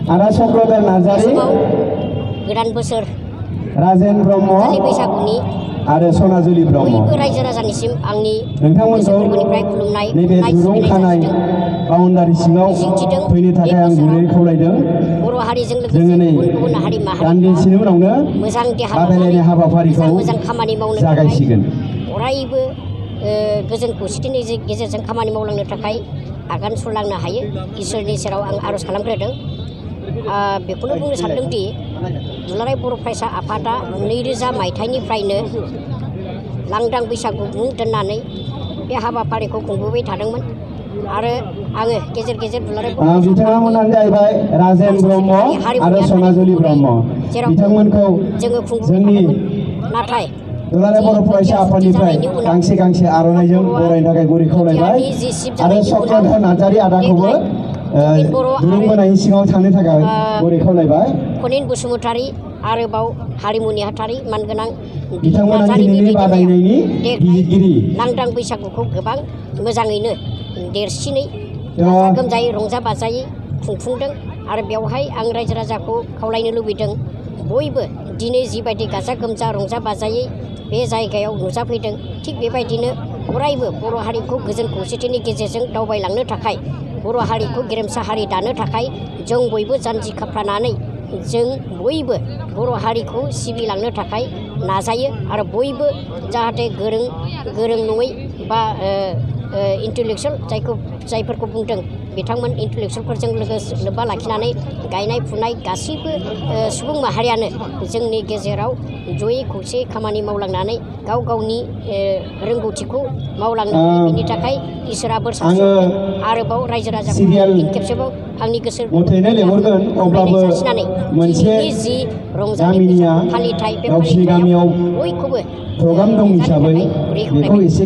आदा चक्रधर नार्जारी गोदान बोसोर राजेन ब्रह्म बैसागुनि आरो सनाजुलि ब्रह्म बयबो रायजो राजानिसिम आंनि नोंथांमोनखौ गोसोनिफ्राय खुलुमनाय नैबे दुरुं खानाय बाउन्डारि सिङाव फैनो थाखाय आं गुरै खावलायदों। बर' हारिजों जोङो लोगोसे नै गुबुन गुबुन हारि दान्दिसेनि उनावनो मोजां देहा बादायलायनाय हाबाफारिखौ मोजां खामानि मावनो जागायसिगोन। अरायबो गोजोन खौसेथिनि गेजेरजों खामानि मावलांनो थाखाय आगान सुरलांनो हायो इसोरनि सेराव आं आर'ज खालामग्रोदों। बेखौनो बुंनो सानदों दि दुलाराय बर' फरायसा आफादा 2000 मायथाइनिफ्रायनो लांदां बैसागु मुं दोननानै बे हाबाफारिखौ खुंबोबाय थादोंमोन आरो आङो गेजेर गेजेर दुलाराय बिथांमोनानो जाहैबाय राजेन ब्रह्म आरो सनाजुलि ब्रह्म बिथांमोनखौ जोंनि नाथाय दुलाराय बर' फरायसा आफादनिफ्राय गांसे गांसे आर'नाइजों बरायनो थाखाय गुरै खावलायबाय आरो चक्रधर नार्जारी आदाखौबो दुरुं बोनायनि सिङाव थांनो थाखाय गुरै खावलायबाय। खनिन बसुमतारी आरोबाव हारिमु नेहाथारि मानगोनां बिथांमोना दिनैनि बादायनायनि बिजिरगिरि लांदां बैसागुखौ गोबां मोजाङैनो देरसिनै गाजा गोमजायै रंजा बाजायै खुंफुंदों आरो बेवहाय आं रायजो राजाखौ खावलायनो लुबैदों बयबो दिनै जिबायदि गाजा गोमजा रंजा बाजायै बे जायगायाव नुजाफैदों थिग बेबायदिनो अरायबो बर' हारिखौ गोजोन खौसेथिनि गेजेरजों दावबायलांनो थाखाय बर' हारिखौ गेरेमसा हारि दानो थाखाय जों बयबो जानजि खाफ्रानानै जों बयबो बर' हारिखौ सिबिलांनो थाखाय नाजायो आरो बयबो जाहाथे गोरों नङै बा इन्टेलेक्सुवेल जायफोरखौ बुंदों बिथांमोन इन्टेलेक्सुवेलफोरजों लोब्बा लाखिनानै गायनाय फुनाय गासैबो सुबुं माहारियानो जोंनि गेजेराव जयै खौसे खामानि मावलांनानै गाव गावनि रोंगौथिखौ मावलांनो हायो बेनि थाखाय इसोरा बोर सारस्रिदों आरोबाव रायजो राजाखौ फिन खेबसेबाव आंनि गोसो जासिनानै दिनैनि जि रंजानाय फालिथाय बे फालिथायाव बयखौबो प्रग्राम दं हिसाबै बेखौ एसे